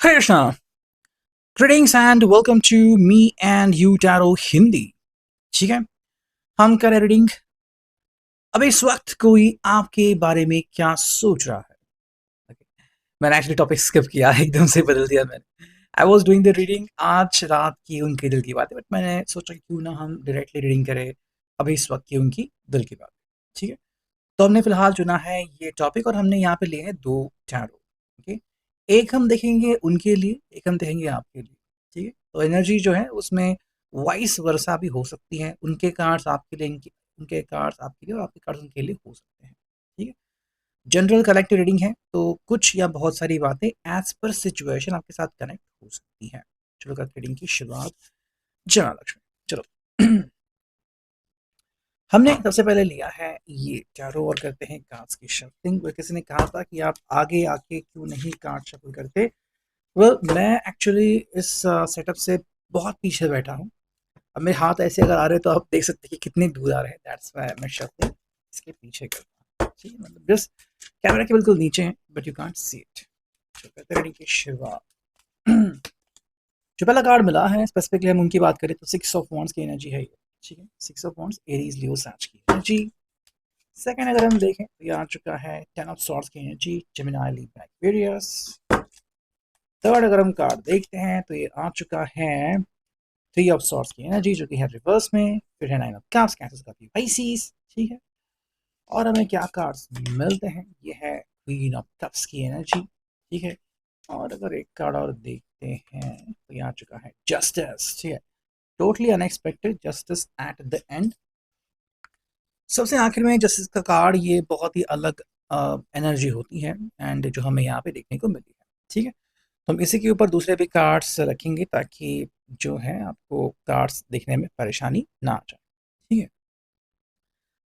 Krishna, greetings and welcome to me and you Tarot Hindi. ठीक है, हम करें रीडिंग। अब इस वक्त कोई आपके बारे में क्या सोच रहा है? Okay. मैंने एक्चुअली टॉपिक स्किप किया, एकदम से बदल दिया मैंने। I was doing the reading आज रात की उनके दिल की बात है, बट मैंने सोचा क्यों ना हम डायरेक्टली रीडिंग करें अभी इस वक्त की उनकी दिल की बात। ठीक है, तो हमने फिलहाल चुना है ये टॉपिक और हमने यहाँ पे लिए हैं दो टैरो। ओके, एक हम देखेंगे उनके लिए, एक हम देखेंगे आपके लिए। ठीक है, तो एनर्जी जो है उसमें वाइस वर्सा भी हो सकती है। उनके कार्ड्स आपके लिए, उनके कार्ड्स आपके लिए और आपके कार्ड्स उनके लिए हो सकते हैं। ठीक है, जनरल कलेक्टिव रीडिंग है तो कुछ या बहुत सारी बातें एज पर सिचुएशन आपके साथ कनेक्ट हो सकती हैं। चलो करते रीडिंग की शुरुआत। जय लक्ष्मी। चलो हमने सबसे पहले लिया है ये टैरो और करते हैं कार्ड्स की शफलिंग। किसी ने कहा था कि आप आगे आके क्यों नहीं कार्ड शफल करते। मैं एक्चुअली इस सेटअप से बहुत पीछे बैठा हूँ। अब मेरे हाथ ऐसे अगर आ रहे तो आप देख सकते हैं कि कितने दूर आ रहे हैं। दैट्स व्हाई मैं शफलिंग इसके पीछे करता हूँ। ठीक है, मतलब जस्ट कैमरा के बिल्कुल नीचे है but you can't see it. तो करते हैं रीडिंग की शुरुआत। जो पहला कार्ड मिला है स्पेसिफिकली हम उनकी बात करें तो 6 ऑफ वॉन्ड्स की एनर्जी है ये। ठीक है, 6 ऑफ वॉन्ड्स एरीज लियो सैज की एनर्जी। सेकंड अगर हम देखें तो ये आ चुका है 10 ऑफ सॉर्ड्स की energy, Gemini Libra Aquarius. Third अगर हम कार्ड देखते हैं तो ये आ चुका है 3 ऑफ सॉर्ड्स की एनर्जी जो कि है रिवर्स में। फिर है 9 ऑफ कप्स, कैंसर का पाइसिस। ठीक है, और हमें क्या कार्ड्स मिलते हैं, ये है क्वीन ऑफ कप्स की एनर्जी। ठीक है, और अगर एक कार्ड और देखते हैं तो ये आ चुका है जस्टिस। ठीक है, totally unexpected justice at the end. सबसे आखिर में जस्टिस का कार्ड, ये बहुत ही अलग एनर्जी होती है एंड जो हमें यहाँ पे देखने को मिली है। ठीक है, तो हम इसी के ऊपर दूसरे भी कार्ड्स रखेंगे ताकि जो है आपको कार्ड्स देखने में परेशानी ना आ जाए। ठीक है,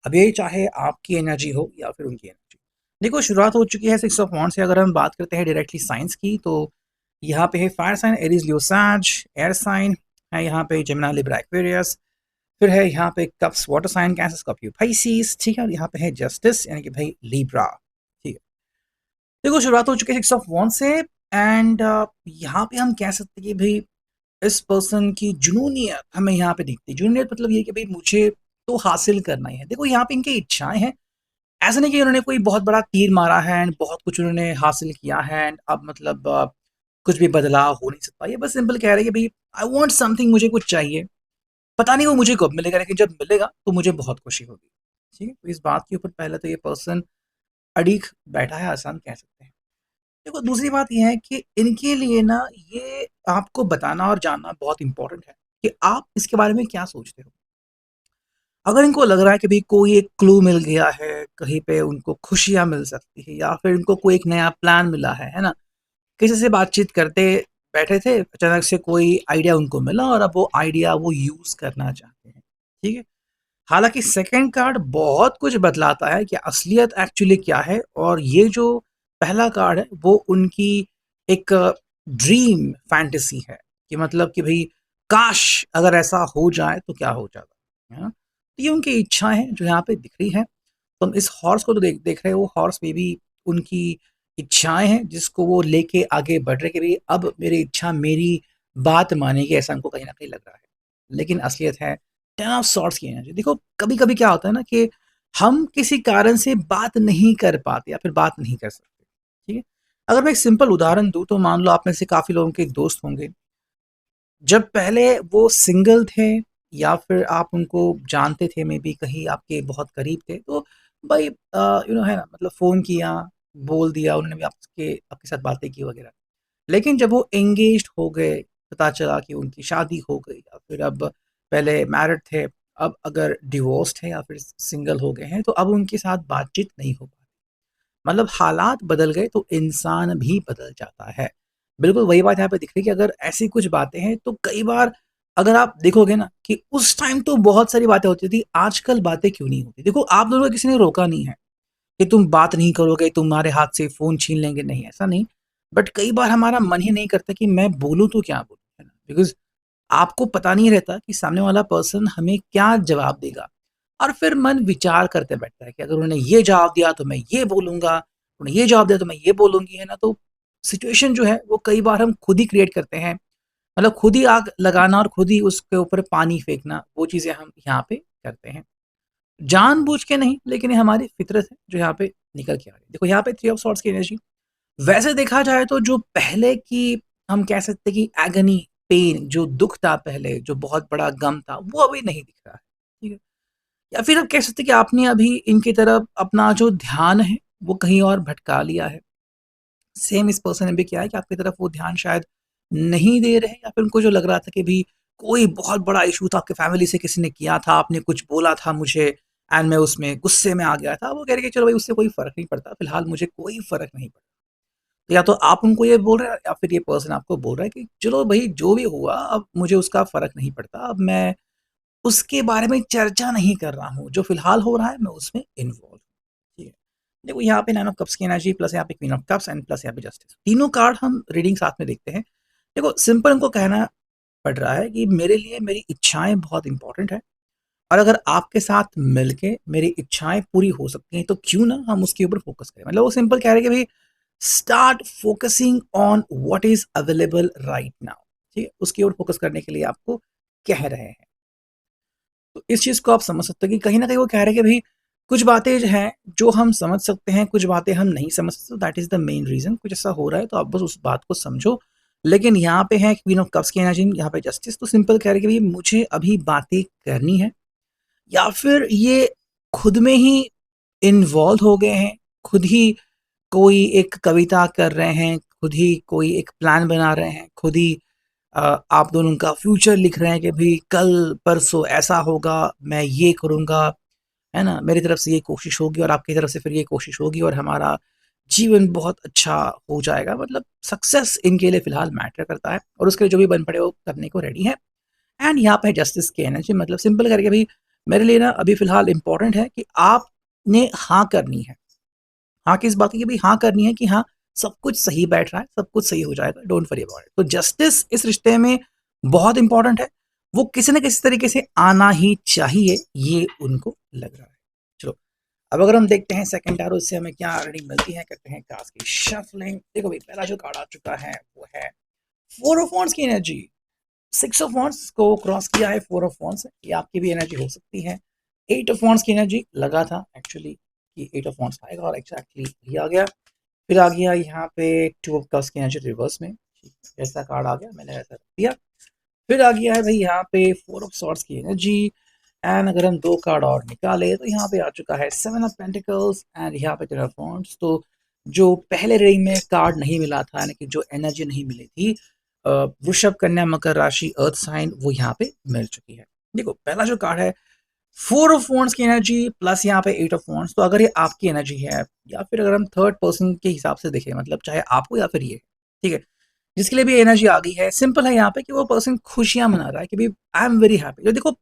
अब ये चाहे आपकी एनर्जी हो या फिर उनकी एनर्जी। देखो शुरुआत हो चुकी है 6 ऑफ वॉन्ड्स से। अगर हम बात करते हैं डायरेक्टली साइंस की तो यहाँ पे है फायर साइन एरीज लियो सैज, एयर साइन है यहाँ पे जेमिनी लिब्रा एक्वेरियस। फिर है यहाँ पे cups water sign, Cancer Scorpio Pisces. ठीक है, और यहाँ पे है जस्टिस यानी कि भाई लिब्रा। ठीक है, देखो शुरुआत हो चुकी है 6 ऑफ वॉन्ड से एंड यहाँ पे हम कह सकते हैं कि भाई इस पर्सन की जुनूनियत हमें यहाँ पे दिखती है। जुनूनियत मतलब ये कि भाई मुझे तो हासिल करना ही है। देखो यहाँ पे इनकी इच्छाएं हैं, ऐसा नहीं कि उन्होंने कोई बहुत बड़ा तीर मारा है एंड बहुत कुछ उन्होंने हासिल किया है एंड अब मतलब कुछ भी बदलाव हो नहीं सकता। ये बस सिंपल कह रहे हैं कि भाई आई वॉन्ट समथिंग, मुझे कुछ चाहिए। पता नहीं वो मुझे कब मिलेगा लेकिन जब मिलेगा तो मुझे बहुत खुशी होगी। ठीक है, तो इस बात के ऊपर पहले तो ये पर्सन अड़ीख बैठा है, आसान कह सकते हैं। देखो दूसरी बात ये है कि इनके लिए ना ये आपको बताना और जानना बहुत इंपॉर्टेंट है कि आप इसके बारे में क्या सोचते हो। अगर इनको लग रहा है कि भाई कोई एक क्लू मिल गया है, कहीं पे उनको खुशियां मिल सकती है या फिर इनको कोई एक नया प्लान मिला है ना। किसी से बातचीत करते बैठे थे, अचानक से कोई आइडिया उनको मिला और अब वो आइडिया वो यूज करना चाहते हैं। ठीक है, हालांकि सेकंड कार्ड बहुत कुछ बतलाता है कि असलियत एक्चुअली क्या है, और ये जो पहला कार्ड है वो उनकी एक ड्रीम फैंटेसी है कि मतलब कि भाई काश अगर ऐसा हो जाए तो क्या हो जाता है ना। तो ये उनकी इच्छा है जो यहाँ पे दिख रही है। तो हम इस हॉर्स को तो देख रहे हैं, वो हॉर्स में भी उनकी इच्छाएं हैं जिसको वो लेके आगे बढ़ रहे कि भाई अब मेरी इच्छा मेरी बात मानेगी, ऐसा उनको कहीं ना कहीं लग रहा है। लेकिन असलियत है 10 ऑफ सॉर्ड्स की एनर्जी। देखो कभी कभी क्या होता है ना कि हम किसी कारण से बात नहीं कर पाते या फिर बात नहीं कर सकते। ठीक है, अगर मैं एक सिंपल उदाहरण दूं तो मान लो आप में से काफी लोगों के एक दोस्त होंगे, जब पहले वो सिंगल थे या फिर आप उनको जानते थे, मे बी कहीं आपके बहुत करीब थे, तो भाई है ना, मतलब फ़ोन किया, बोल दिया, उन्होंने भी आपके आपके साथ बातें की वगैरह। लेकिन जब वो एंगेज्ड हो गए, पता चला कि उनकी शादी हो गई या फिर अब पहले मैरिड थे, अब अगर डिवोर्स्ड है या फिर सिंगल हो गए हैं तो अब उनके साथ बातचीत नहीं हो पाती। मतलब हालात बदल गए तो इंसान भी बदल जाता है। बिल्कुल वही बात यहाँ पे दिख रही है कि अगर ऐसी कुछ बातें हैं तो कई बार अगर आप देखोगे ना कि उस टाइम तो बहुत सारी बातें होती थी, आजकल बातें क्यों नहीं होती। देखो आप दोनों को किसी ने रोका नहीं है कि तुम बात नहीं करोगे, तुम्हारे हाथ से फ़ोन छीन लेंगे, नहीं ऐसा नहीं। बट कई बार हमारा मन ही नहीं करता कि मैं बोलूँ तो क्या बोलूँ, है ना? बिकॉज़ आपको पता नहीं रहता कि सामने वाला पर्सन हमें क्या जवाब देगा, और फिर मन विचार करते बैठता है कि अगर उन्होंने ये जवाब दिया तो मैं ये बोलूँगा, उन्होंने ये जवाब दिया तो मैं ये बोलूँगी, है ना? तो सिचुएशन जो है वो कई बार हम खुद ही क्रिएट करते हैं, मतलब खुद ही आग लगाना और खुद ही उसके ऊपर पानी फेंकना, वो चीज़ें हम यहाँ पे करते हैं। जानबूझ के नहीं, लेकिन ये हमारी फितरत है जो यहाँ पे निकल के आ रही है। देखो यहाँ पे थ्री ऑफ सॉर्ड्स की एनर्जी, वैसे देखा जाए तो जो पहले की, हम कह सकते हैं कि एगनी, पेन, जो दुःख था पहले, जो बहुत बड़ा गम था, वो अभी नहीं दिख रहा है, ठीक है? या फिर हम कह सकते हैं कि आपने अभी इनकी तरफ अपना जो ध्यान है, वो कहीं और भटका लिया है। सेम इस पर्सन ने भी किया है कि आपकी तरफ वो ध्यान शायद नहीं दे रहे हैं, या फिर उनको जो लग रहा था कि भी कोई बहुत बड़ा इशू था, आपके फैमिली से किसी ने किया था, आपने कुछ बोला था मुझे एंड मैं उसमें गुस्से में आ गया था। वो कह रहे कि चलो भाई उससे कोई फ़र्क नहीं पड़ता, फिलहाल मुझे कोई फ़र्क नहीं पड़ता। तो या तो आप उनको ये बोल रहे हैं या फिर ये पर्सन आपको बोल रहा है कि चलो भाई जो भी हुआ अब मुझे उसका फ़र्क नहीं पड़ता, अब मैं उसके बारे में चर्चा नहीं कर रहा हूँ, जो फिलहाल हो रहा है मैं उसमें इन्वॉल्व। ठीक है। देखो यहाँ पे नाइन ऑफ कप्स की एनर्जी, प्लस यहाँ पे queen of cups and plus यहाँ पे जस्टिस, तीनों कार्ड हम रीडिंग साथ में देखते हैं। देखो सिंपल उनको कहना पड़ रहा है कि मेरे लिए मेरी इच्छाएं बहुत इंपॉर्टेंट है, और अगर आपके साथ मिलके मेरी इच्छाएं पूरी हो सकती हैं तो क्यों ना हम उसके ऊपर फोकस करें। मतलब वो सिंपल कह रहे हैं कि भाई start focusing on what is available right now. ठीक है, उसकी ओर फोकस करने के लिए आपको कह रहे हैं। तो इस चीज़ को आप समझ सकते हो कि कहीं न कहीं वो कह रहे हैं कि भई कुछ बातें जो हैं, जो हम समझ सकते हैं, कुछ बातें हम नहीं समझ सकते, that is the main reason. कुछ ऐसा हो रहा है तो आप बस उस बात को समझो। लेकिन यहाँ पे है क्वीन ऑफ कप्स की एनर्जी, यहाँ पे जस्टिस, तो सिंपल कह रहे हैं कि भई मुझे अभी बातें करनी है, या फिर ये खुद में ही इन्वॉल्व हो गए हैं, खुद ही कोई एक कविता कर रहे हैं, खुद ही कोई एक प्लान बना रहे हैं, खुद ही आप दोनों का फ्यूचर लिख रहे हैं कि भाई कल परसों ऐसा होगा, मैं ये करूँगा, है ना? मेरी तरफ से ये कोशिश होगी और आपकी तरफ से फिर ये कोशिश होगी और हमारा जीवन बहुत अच्छा हो जाएगा। मतलब सक्सेस इनके लिए फ़िलहाल मैटर करता है और उसके लिए जो भी बन पड़े वो करने को रेडी हैं। एंड यहाँ पे जस्टिस की एनर्जी, मतलब सिंपल करके भाई मेरे लिए ना अभी फ़िलहाल इम्पोर्टेंट है कि आपने हाँ करनी है। हाँ किस बात की, कि भाई हाँ करनी है कि हाँ, सब कुछ सही बैठ रहा है, सब कुछ सही हो जाएगा, डोंट वरी अबाउट इट। तो जस्टिस इस रिश्ते में बहुत इंपॉर्टेंट है, वो किसी न किसी तरीके से आना ही चाहिए, ये उनको लग रहा है। चलो, अब अगर हम देखते हैं सेकंड टैरो से हमें क्या रीडिंग मिलती है, करते हैं कार्ड्स की शफलिंग। देखो भाई पहला जो कार्ड आ चुका है वो है फोर ऑफ वांड्स की एनर्जी। सिक्स ऑफ वांड्स को क्रॉस किया है फोर ऑफ वांड्स, ये आपकी भी एनर्जी हो सकती है। एट ऑफ वांड्स की एनर्जी लगा था एक्चुअली कि एट ऑफ वांड्स आएगा और एक्जैक्टली ये आ गया। फिर आ गया यहाँ पे टू ऑफ कप्स की एनर्जी रिवर्स में, जैसा कार्ड आ गया मैंने ऐसा रख दिया। फिर आ गया है भाई यहाँ पे फोर ऑफ सॉर्ड्स की एनर्जी, एंड अगर हम दो कार्ड और निकाले तो यहाँ पे आ चुका है सेवन ऑफ पेंटिकल्स एंड यहाँ पे टेन ऑफ वांड्स। तो जो पहले रीडिंग में कार्ड नहीं मिला था, यानी कि जो एनर्जी नहीं मिली थी, वृषभ, कन्या, मकर राशि, अर्थ साइन, वो यहाँ पे मिल चुकी है। देखो पहला जो कार्ड है फोर ऑफ वॉन्ड्स की एनर्जी प्लस यहाँ पे एट ऑफ वॉन्ड्स, तो अगर ये आपकी एनर्जी है या फिर अगर हम थर्ड पर्सन के हिसाब से देखें, मतलब चाहे आपको या फिर ये, ठीक है, जिसके लिए भी एनर्जी आ गई है, सिंपल है यहाँ पे कि वो पर्सन खुशियां मना रहा है कि भाई आई एम वेरी हैप्पी। तो देखो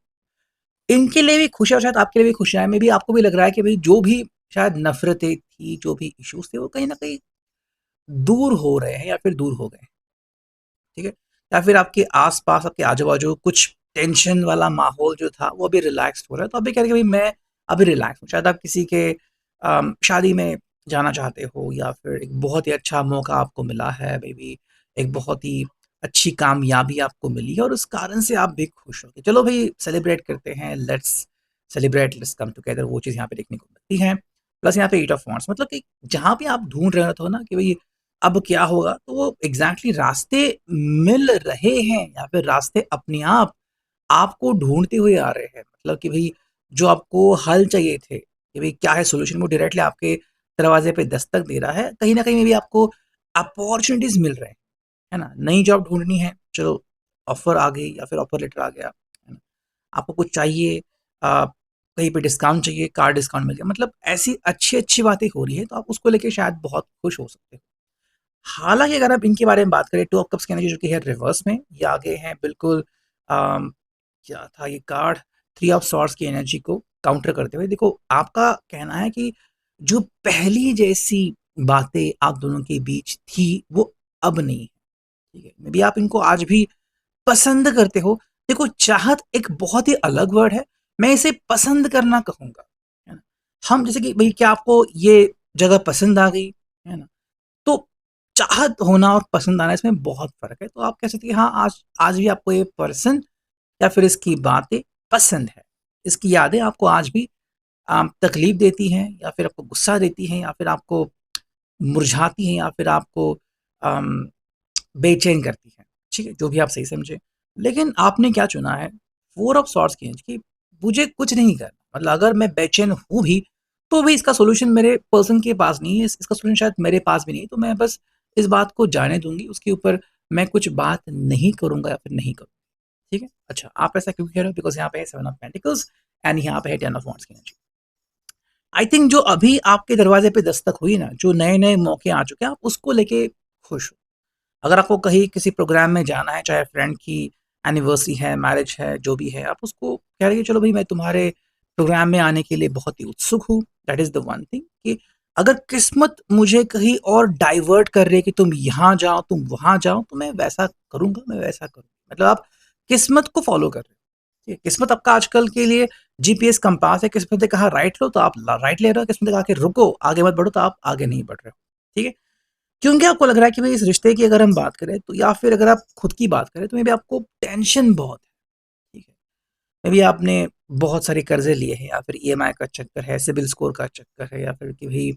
इनके लिए भी खुशियां, शायद आपके लिए भी खुशियां हैं, मे भी आपको भी लग रहा है कि भाई जो भी शायद नफरतें थी, जो भी इश्यूज थे, वो कहीं ना कहीं दूर हो रहे हैं या फिर दूर हो गए, ठीक है। या फिर आपके आस-पास, आपके आजू-बाजू कुछ टेंशन वाला माहौल जो था, वो अभी रिलैक्स्ड हो रहा है। तो अभी कह रहे हैं कि भई मैं अभी रिलैक्स हूँ। शायद आप किसी के शादी में जाना चाहते हो, या फिर एक बहुत ही अच्छा मौका आपको मिला है, मे बी एक बहुत ही अच्छी कामयाबी आपको मिली है और उस कारण से आप भी खुश हो कि चलो भई सेलिब्रेट करते हैं, let's celebrate, let's come together, वो चीज़ यहाँ पे देखने को मिलती है। प्लस यहाँ पे एट ऑफ वांड्स, मतलब कि जहाँ पे आप ढूँढ रहे हो ना कि भई अब क्या होगा, तो वो एग्जैक्टली रास्ते मिल रहे हैं या फिर रास्ते अपने आप आपको ढूंढते हुए आ रहे हैं। मतलब कि भाई जो आपको हल चाहिए थे कि भाई क्या है सोल्यूशन, वो डायरेक्टली आपके दरवाजे पे दस्तक दे रहा है। कहीं ना कहीं में भी आपको अपॉर्चुनिटीज मिल रहे हैं, है ना? नई जॉब ढूंढनी है, चलो ऑफर आ गई या फिर ऑफर लेटर आ गया, है ना? आपको कुछ चाहिए, आ, कहीं पे डिस्काउंट चाहिए, कार डिस्काउंट मिल गया, मतलब ऐसी अच्छी अच्छी बातें हो रही है, तो आप उसको लेके शायद बहुत खुश हो सकते हो। हालाँकि अगर आप इनके बारे में बात करें, टू ऑफ कप्स की एनर्जी जो कि है रिवर्स में, ये आगे हैं बिल्कुल अम, क्या था ये कार्ड, थ्री ऑफ सॉर्ड्स की एनर्जी को काउंटर करते हुए। देखो आपका कहना है कि जो पहली जैसी बातें आप दोनों के बीच थी, वो अब नहीं है, ठीक है? मे बी आप इनको आज भी पसंद करते हो। देखो चाहत एक बहुत ही अलग वर्ड है, मैं इसे पसंद करना कहूँगा, है ना? हम जैसे कि भई क्या आपको ये जगह पसंद आ गई, है ना? तो चाहत होना और पसंद आना इसमें बहुत फ़र्क है। तो आप कह सकते हैं कि हाँ, आज आज भी आपको ये पर्सन या फिर इसकी बातें पसंद है। इसकी यादें आपको आज भी तकलीफ़ देती हैं या फिर आपको गुस्सा देती हैं या फिर आपको मुरझाती हैं या फिर आपको अम, बेचैन करती हैं, ठीक है? जो भी आप सही समझें। लेकिन आपने क्या चुना है, 4 ऑफ सॉर्ड्स की है कि मुझे कुछ नहीं करना, मतलब अगर मैं बेचैन हूँ भी, तो भी इसका सॉल्यूशन मेरे पर्सन के पास नहीं है, इसका सॉल्यूशन शायद मेरे पास भी नहीं है, तो मैं बस इस बात को जाने दूँगी, उसके ऊपर मैं कुछ बात नहीं करूँगा या फिर नहीं करूँगा, ठीक है? अच्छा, आप ऐसा क्यों कह रहे हो? बिकॉज़ यहाँ पे है 7 ऑफ पेंटिकल्स एंड यहाँ पे है 10 ऑफ वांड्स की एनर्जी। आई थिंक जो अभी आपके दरवाज़े पे दस्तक हुई ना, जो नए-नए मौके आ चुके हैं, आप उसको लेके खुश हो। अगर आपको कहीं किसी प्रोग्राम में जाना है, चाहे फ्रेंड की एनिवर्सरी है, मैरिज है, जो भी है, आप उसको कह रहे हैं, चलो भाई मैं तुम्हारे प्रोग्राम में आने के लिए बहुत ही उत्सुक हूँ। That is the one thing कि अगर किस्मत मुझे कहीं और डाइवर्ट कर रही है कि तुम यहाँ जाओ, तुम वहाँ जाओ, तो मैं वैसा करूँगा, मैं वैसा करूँगा। मतलब आप किस्मत को फ़ॉलो कर रहे हो। ठीक है? किस्मत आपका आजकल के लिए जीपीएस कंपास है, किस्मत ने कहा राइट लो तो आप राइट ले रहे हो, किस्मत ने कहा कि रुको आगे मत बढ़ो तो आप आगे नहीं बढ़ रहे हो। ठीक है? क्योंकि आपको लग रहा है कि भाई इस रिश्ते की अगर हम बात करें तो या फिर अगर आप खुद की बात करें तो मे बी आपको टेंशन बहुत है, ठीक है? मे बी आपने बहुत सारे कर्जे लिए हैं या फिर ईएमआई का चक्कर है, सिबिल स्कोर का चक्कर है या फिर कि भाई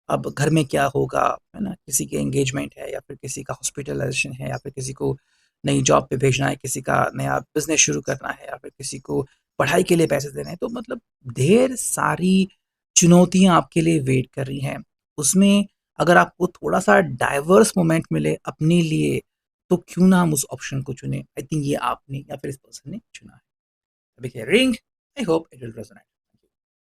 अब घर में क्या होगा, है ना? किसी की एंगेजमेंट है या फिर किसी का हॉस्पिटलाइजेशन है या फिर किसी को नई जॉब पे भेजना है, किसी का नया बिजनेस शुरू करना है या फिर किसी को पढ़ाई के लिए पैसे देने हैं, तो मतलब ढेर सारी चुनौतियां आपके लिए वेट कर रही हैं। उसमें अगर आपको थोड़ा सा डाइवर्स मोमेंट मिले अपने लिए, तो क्यों ना हम उस ऑप्शन को चुने। आई थिंक ये आपने या फिर इस पर्सन ने चुना है। अभी ring, I hope it will resonate.